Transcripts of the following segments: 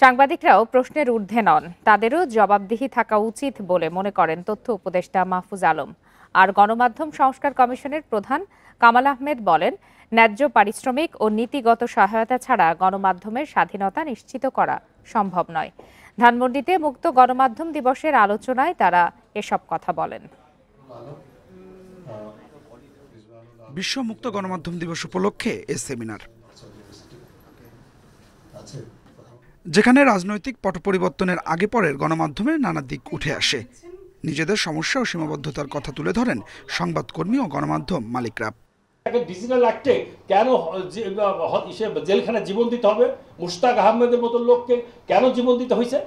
সাংবাদিকরাও প্রশ্নের ঊর্ধ্বে নন, তাদেরও জবাবদিহি থাকা উচিত বলে মনে করেন তথ্য উপদেষ্টা মাহফুজ আলম। আর গণমাধ্যম সংস্কার কমিশনের প্রধান কামাল আহমেদ বলেন, ন্যায্য পারিশ্রমিক ও নীতিগত সহায়তা ছাড়া গণমাধ্যমের স্বাধীনতা নিশ্চিত করা সম্ভব নয়। ধানমন্ডিতে মুক্ত গণমাধ্যম দিবসের আলোচনায় তারা এসব কথা বলেন। বিশ্ব মুক্ত গণমাধ্যম দিবস উপলক্ষে এ সেমিনার, যেখানে রাজনৈতিক পট পরিবর্তনের আগে পরের গণমাধ্যমের নানা দিক উঠে আসে। নিজেদের সমস্যা ও সীমাবদ্ধতার কথা তুলে ধরেন সংবাদকর্মী ও গণমাধ্যম মালিকরা। ডিজিটাল অ্যাক্টে কেন জেলখানা জীবন দিতে হবে? মুশতাক আহমেদের মতো লোককে কেন জীবন দিতে হয়েছে?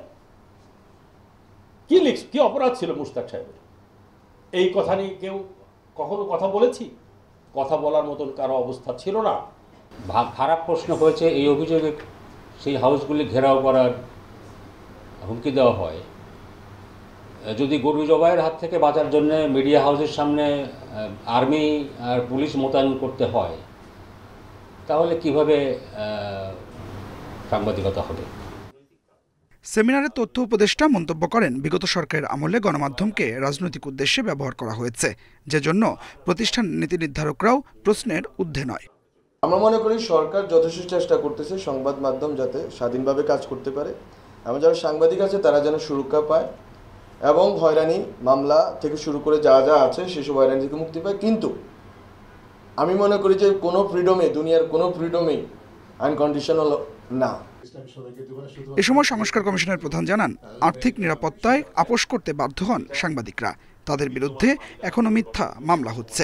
কি অপরাধ ছিল মুশতাক সাহেবের? এই কথা নিয়ে কেউ কখনো কথা বলেছি? কথা বলার মতন কারো অবস্থা ছিল না। খারাপ প্রশ্ন হয়েছে, এই অভিযোগে সেই হাউসগুলি ঘেরাও করার হুমকি দেওয়া হয়। যদি গরু জবাইয়ের হাত থেকে বাঁচার জন্য মিডিয়া হাউসের সামনে আর্মি আর পুলিশ মোতায়েন করতে হয়, তাহলে কিভাবে সাংবাদিকতা হবে? সেমিনারে তথ্য উপদেষ্টা মন্তব্য করেন, বিগত সরকারের আমলে গণমাধ্যমকে রাজনৈতিক উদ্দেশ্যে ব্যবহার করা হয়েছে, যে জন্য প্রতিষ্ঠান নীতি নির্ধারকরাও প্রশ্নের ঊর্ধ্বে নয়। আমরা মনে করি সরকার যথেষ্ট চেষ্টা করতেছে সংবাদ মাধ্যম যাতে স্বাধীনভাবে কাজ করতে পারে এবং যারা সাংবাদিক আছে তারা যেন সুরক্ষা পায় এবং হয়রানি মামলা থেকে শুরু করে যা যা আছে সেসব হয়রানি থেকে মুক্তি পায়। কিন্তু আমি মনে করি যে কোনো ফ্রিডমে, দুনিয়ার কোনো ফ্রিডমেই আনকন্ডিশনাল না। এ সময় সংস্কার কমিশনের প্রধান জানান, আর্থিক নিরাপত্তায় আপোষ করতে বাধ্য হন সাংবাদিকরা। তাদের বিরুদ্ধে এখনো মিথ্যা মামলা হচ্ছে।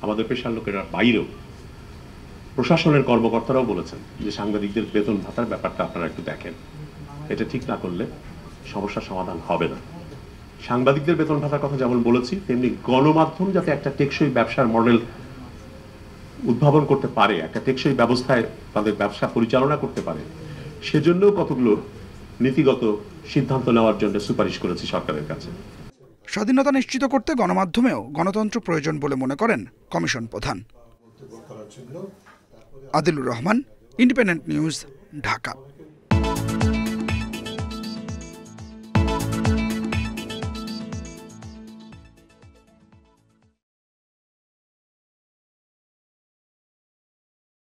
আমাদের পেশার লোকেরা বাইরেও প্রশাসনের কর্মকর্তারাও বলেছেন যে সাংবাদিকদের বেতন ভাতার ব্যাপারটা আপনারা একটু দেখেন, এটা ঠিক না করলে সমস্যার সমাধান হবে না। সাংবাদিকদের বেতন ভাতার কথা যেমন বলেছি, তেমনি গণমাধ্যম যাতে একটা টেকসই ব্যবসার মডেল উদ্ভাবন করতে পারে, একটা টেকসই ব্যবস্থায় তাদের ব্যবসা পরিচালনা করতে পারে, সেজন্য কতগুলো নীতিগত সিদ্ধান্ত নেওয়ার জন্য সুপারিশ করেছি সরকারের কাছে। স্বাধীনতা নিশ্চিত করতে গণমাধ্যমেও গণতন্ত্র প্রয়োজন বলে মনে করেন কমিশন প্রধান। Adilur Rahman, independent news, Dhaka.